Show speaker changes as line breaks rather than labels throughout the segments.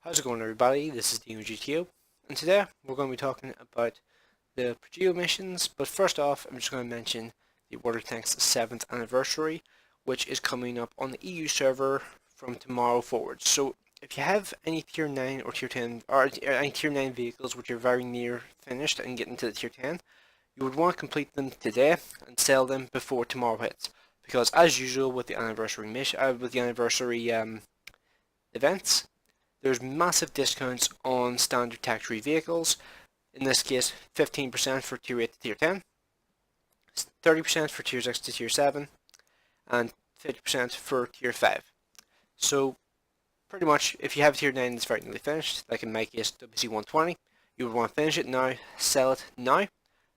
How's it going, everybody? This is DeanoGTO, and today we're going to be talking about the Progetto missions. But first off, I'm just going to mention the Water Tank's 7th anniversary, which is coming up on the EU server from tomorrow forward. So if you have any Tier 9 or Tier 10, or any Tier 9 vehicles which are very near finished and getting to the Tier 10, you would want to complete them today and sell them before tomorrow hits. Because as usual with the anniversary events, there's massive discounts on standard tax-free vehicles. In this case, 15% for Tier 8 to Tier 10, 30% for Tier 6 to Tier 7, and 50% for Tier 5. So, pretty much, if you have Tier 9 that's very nearly finished, like in my case, WC120, you would want to finish it now, sell it now,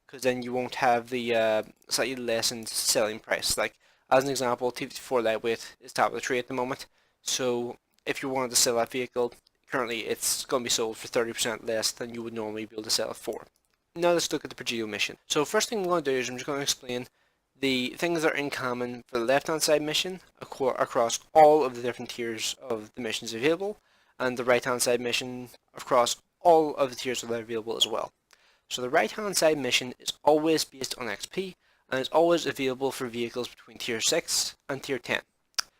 because then you won't have the slightly lessened selling price. Like, as an example, T54 Lightweight is top of the tree at the moment, so if you wanted to sell that vehicle, currently it's going to be sold for 30% less than you would normally be able to sell it for. Now let's look at the Progetto mission. So first thing I'm going to do is I'm just going to explain the things that are in common for the left-hand side mission across all of the different tiers of the missions available, and the right-hand side mission across all of the tiers that are available as well. So the right-hand side mission is always based on XP, and is always available for vehicles between Tier 6 and Tier 10.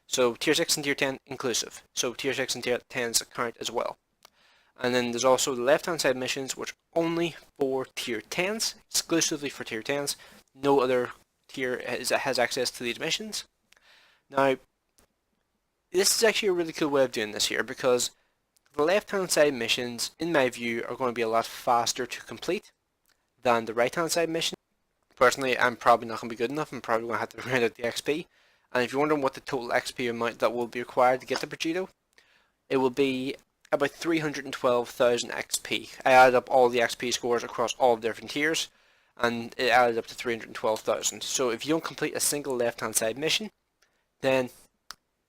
So Tier 6 and Tier 10 inclusive. So Tier 6 and Tier 10s count as well. And then there's also the left-hand side missions, which are only for Tier 10s, exclusively for Tier 10s. No other tier has access to these missions. Now, this is actually a really cool way of doing this here, because the left-hand side missions, in my view, are going to be a lot faster to complete than the right-hand side mission. Personally, I'm probably not going to be good enough. I'm probably going to have to round out the XP. And if you're wondering what the total XP amount that will be required to get the Progetto, it will be about 312,000 XP. I added up all the XP scores across all the different tiers, and it added up to 312,000. So if you don't complete a single left-hand side mission, then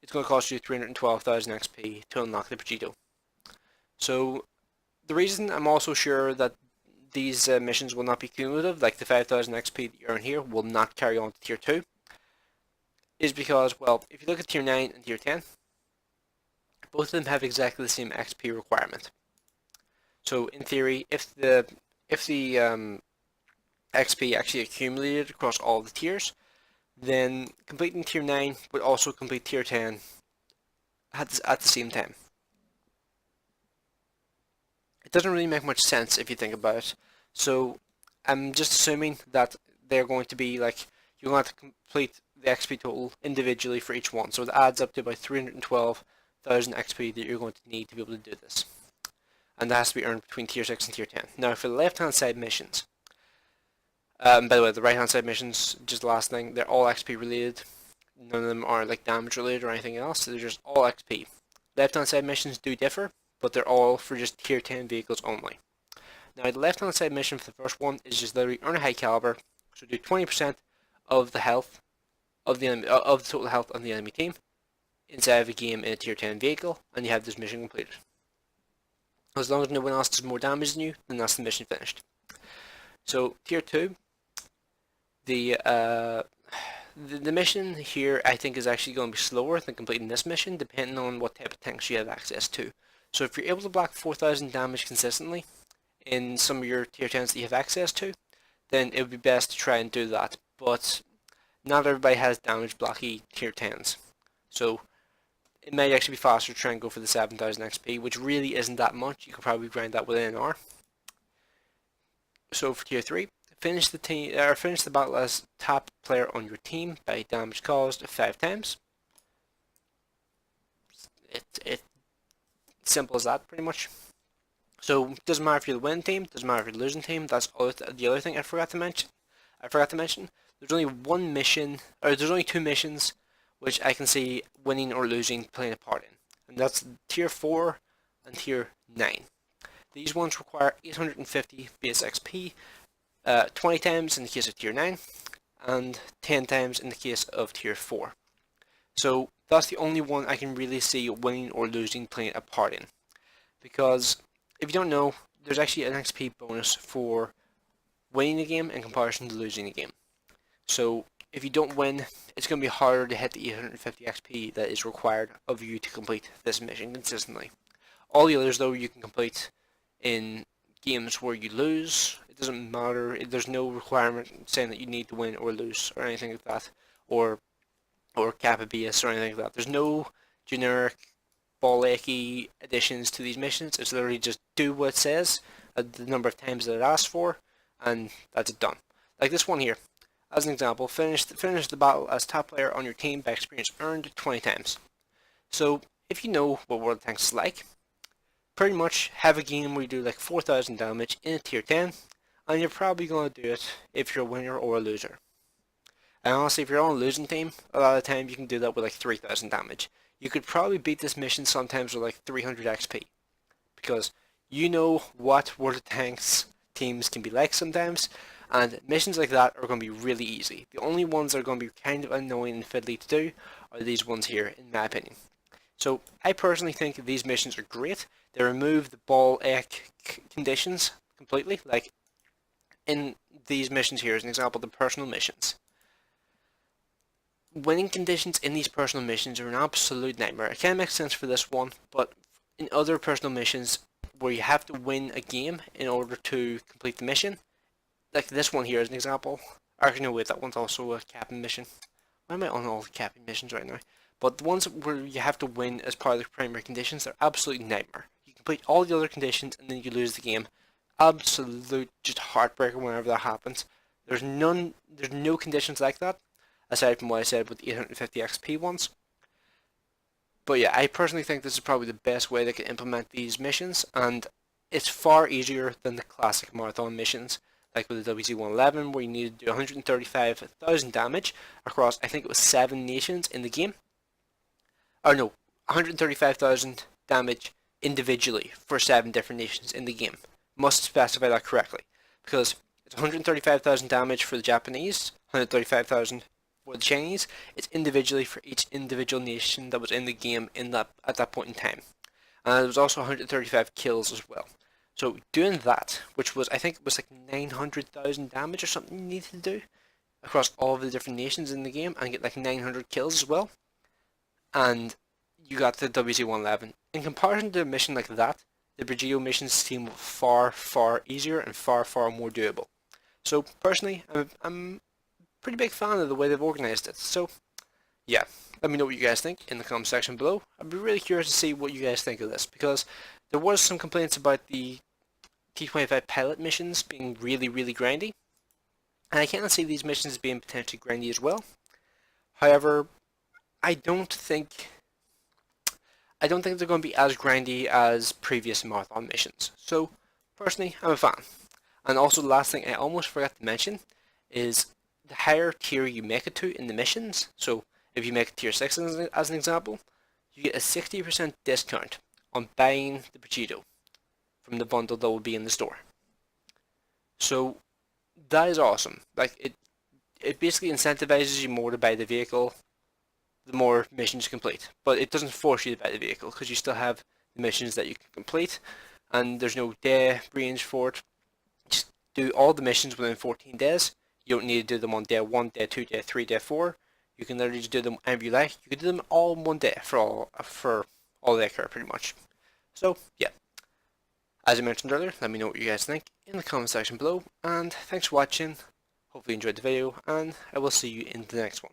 it's going to cost you 312,000 XP to unlock the Progetto. So the reason I'm also sure that these missions will not be cumulative, like the 5,000 XP that you earn here will not carry on to Tier 2, is because, well, if you look at Tier 9 and Tier 10, both of them have exactly the same XP requirement. So in theory, if the XP actually accumulated across all the tiers, then completing Tier 9 would also complete Tier 10 at the same time. It doesn't really make much sense if you think about it. So I'm just assuming that they're going to be like, you're going to have to complete the XP total individually for each one. So it adds up to about 312,000 XP that you're going to need to be able to do this. And that has to be earned between Tier 6 and Tier 10. Now for the left-hand side missions, by the way, the right-hand side missions, just the last thing, they're all XP related. None of them are like damage related or anything else. They're just all XP. Left-hand side missions do differ, but they're all for just Tier 10 vehicles only. Now the left-hand side mission for the first one is just literally earn a high caliber, so do 20% of the health of the total health of the enemy team inside of a game in a Tier 10 vehicle, and you have this mission completed. As long as no one else does more damage than you, then that's the mission finished. So Tier 2, the mission here I think is actually going to be slower than completing this mission, depending on what type of tanks you have access to. So if you're able to block 4,000 damage consistently in some of your Tier 10s that you have access to, then it would be best to try and do that. But not everybody has damage blocky Tier 10s. So it may actually be faster to try and go for the 7,000 XP, which really isn't that much. You could probably grind that within an hour. So for Tier 3, finish the battle as top player on your team by damage caused 5 times. It's simple as that, pretty much. So it doesn't matter if you're the winning team, doesn't matter if you're the losing team. That's the other thing I forgot to mention. There's only one mission, or there's only 2 missions which I can see winning or losing playing a part in, and that's Tier 4 and Tier 9. These ones require 850 base XP, 20 times in the case of Tier 9, and 10 times in the case of Tier 4. So that's the only one I can really see winning or losing playing a part in, because if you don't know, there's actually an XP bonus for winning a game in comparison to losing a game. So if you don't win, it's going to be harder to hit the 850 XP that is required of you to complete this mission consistently. All the others though you can complete in games where you lose. It doesn't matter. There's no requirement saying that you need to win or lose or anything like that, or kappa base or anything like that. There's no generic ball achy additions to these missions. It's literally just do what it says the number of times that it asks for, and that's it done. Like this one here, as an example, finish the battle as top player on your team by experience earned 20 times. So if you know what World of Tanks is like, pretty much have a game where you do like 4,000 damage in a tier 10, and you're probably going to do it if you're a winner or a loser. And honestly, if you're on a losing team, a lot of the time you can do that with like 3,000 damage. You could probably beat this mission sometimes with like 300 XP, because you know what World of Tanks teams can be like sometimes, and missions like that are going to be really easy. The only ones that are going to be kind of annoying and fiddly to do are these ones here, in my opinion. So I personally think these missions are great. They remove the ball ache conditions completely. Like in these missions here, as an example, the personal missions. Winning conditions in these personal missions are an absolute nightmare. It kind of makes sense for this one, but in other personal missions where you have to win a game in order to complete the mission, like this one here as an example. Actually, no, wait, that one's also a capping mission. Why am I on all the capping missions right now? But the ones where you have to win as part of the primary conditions, they're absolute nightmare. You complete all the other conditions and then you lose the game. Absolute just heartbreaker whenever that happens. There's no conditions like that, aside from what I said with the 850 XP ones. But yeah, I personally think this is probably the best way they can implement these missions, and it's far easier than the classic marathon missions, like with the WZ-111, where you need to do 135,000 damage across, I think it was 7 nations in the game. Or no, 135,000 damage individually for 7 different nations in the game. Must specify that correctly, because it's 135,000 damage for the Japanese, 135,000 for the Chinese. It's individually for each individual nation that was in the game at that point in time. And there was also 135 kills as well. So doing that, which was, I think it was like 900,000 damage or something you needed to do across all of the different nations in the game, and get like 900 kills as well, and you got the WZ-111. In comparison to a mission like that, the Progetto missions seem far, far easier and far, far more doable. So personally, I'm a pretty big fan of the way they've organized it. So yeah, let me know what you guys think in the comment section below. I'd be really curious to see what you guys think of this, because there was some complaints about the T-25 pilot missions being really, really grindy, and I cannot see these missions as being potentially grindy as well. However, I don't think they're going to be as grindy as previous marathon missions. So personally, I'm a fan. And also, the last thing I almost forgot to mention is the higher tier you make it to in the missions. So if you make it tier 6 as an example, you get a 60% discount on buying the Progetto from the bundle that will be in the store. So that is awesome. Like it basically incentivizes you more to buy the vehicle the more missions you complete. But it doesn't force you to buy the vehicle, because you still have the missions that you can complete, and there's no day range for it. Just do all the missions within 14 days. You don't need to do them on day 1, day 2, day 3, day 4. You can literally just do them whenever you like. You can do them all in one day for all they occur, pretty much. So yeah, as I mentioned earlier, let me know what you guys think in the comment section below, and thanks for watching. Hopefully you enjoyed the video, and I will see you in the next one.